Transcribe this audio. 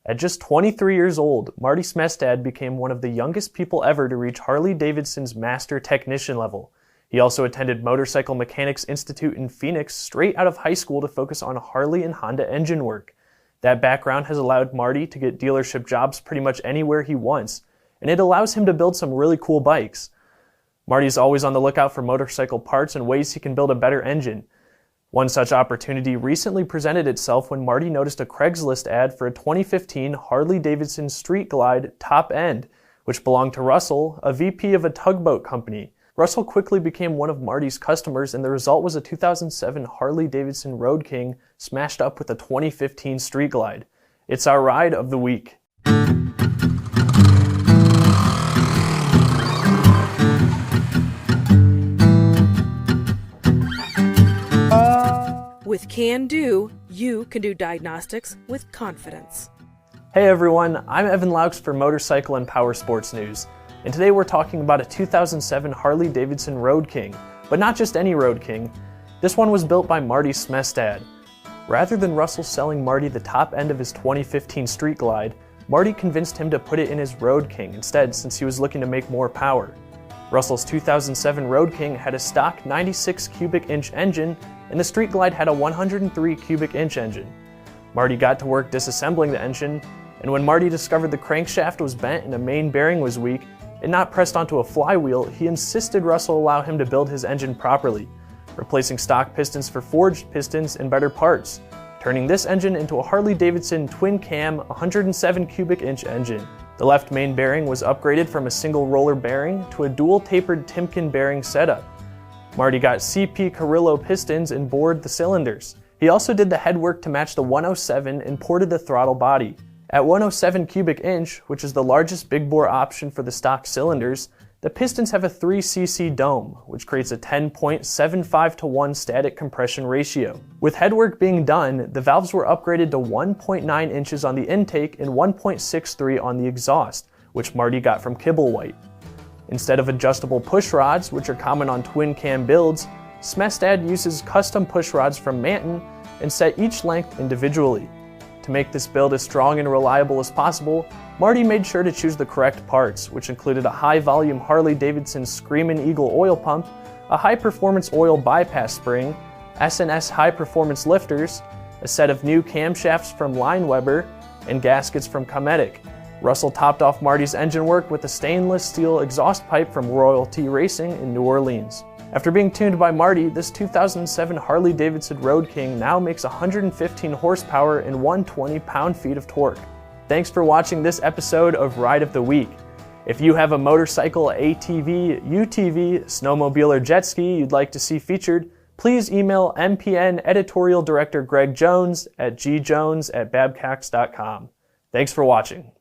At just 23 years old, Marty Smestad became one of the youngest people ever to reach Harley-Davidson's master technician level. He also attended Motorcycle Mechanics Institute in Phoenix straight out of high school to focus on Harley and Honda engine work. That background has allowed Marty to get dealership jobs pretty much anywhere he wants, and it allows him to build some really cool bikes. Marty's always on the lookout for motorcycle parts and ways he can build a better engine. One such opportunity recently presented itself when Marty noticed a Craigslist ad for a 2015 Harley-Davidson Street Glide top end, which belonged to Russell, a VP of a tugboat company. Russell quickly became one of Marty's customers, and the result was a 2007 Harley-Davidson Road King smashed up with a 2015 Street Glide. It's our ride of the week. With CanDo, you can do diagnostics with confidence. Hey everyone, I'm Evan LAUX for Motorcycle and Powersports News, and today we're talking about a 2007 Harley-Davidson Road King, but not just any Road King. This one was built by Marty Smestad. Rather than Russell selling Marty the top end of his 2015 Street Glide, Marty convinced him to put it in his Road King instead, since he was looking to make more power. Russell's 2007 Road King had a stock 96 cubic inch engine, and the Street Glide had a 103 cubic inch engine. Marty got to work disassembling the engine, and when Marty discovered the crankshaft was bent and a main bearing was weak and not pressed onto a flywheel, he insisted Russell allow him to build his engine properly, replacing stock pistons for forged pistons and better parts, turning this engine into a Harley-Davidson Twin Cam 107 cubic inch engine. The left main bearing was upgraded from a single roller bearing to a dual tapered Timken bearing setup. Marty got CP Carrillo pistons and bored the cylinders. He also did the headwork to match the 107 and ported the throttle body. At 107 cubic inch, which is the largest big bore option for the stock cylinders, the pistons have a 3cc dome, which creates a 10.75 to 1 static compression ratio. With headwork being done, the valves were upgraded to 1.9 inches on the intake and 1.63 on the exhaust, which Marty got from Kibblewhite. Instead of adjustable push rods, which are common on twin cam builds, Smestad uses custom push rods from Manton and set each length individually. To make this build as strong and reliable as possible, Marty made sure to choose the correct parts, which included a high-volume Harley-Davidson Screamin' Eagle oil pump, a high-performance oil bypass spring, S&S high-performance lifters, a set of new camshafts from Lineweber, and gaskets from Cometic. Russell topped off Marty's engine work with a stainless steel exhaust pipe from Royalty Racing in New Orleans. After being tuned by Marty, this 2007 Harley-Davidson Road King now makes 115 horsepower and 120 pound-feet of torque. Thanks for watching this episode of Ride of the Week. If you have a motorcycle, ATV, UTV, snowmobile, or jet ski you'd like to see featured, please email MPN Editorial Director Greg Jones at gjones@babcox.com. Thanks for watching.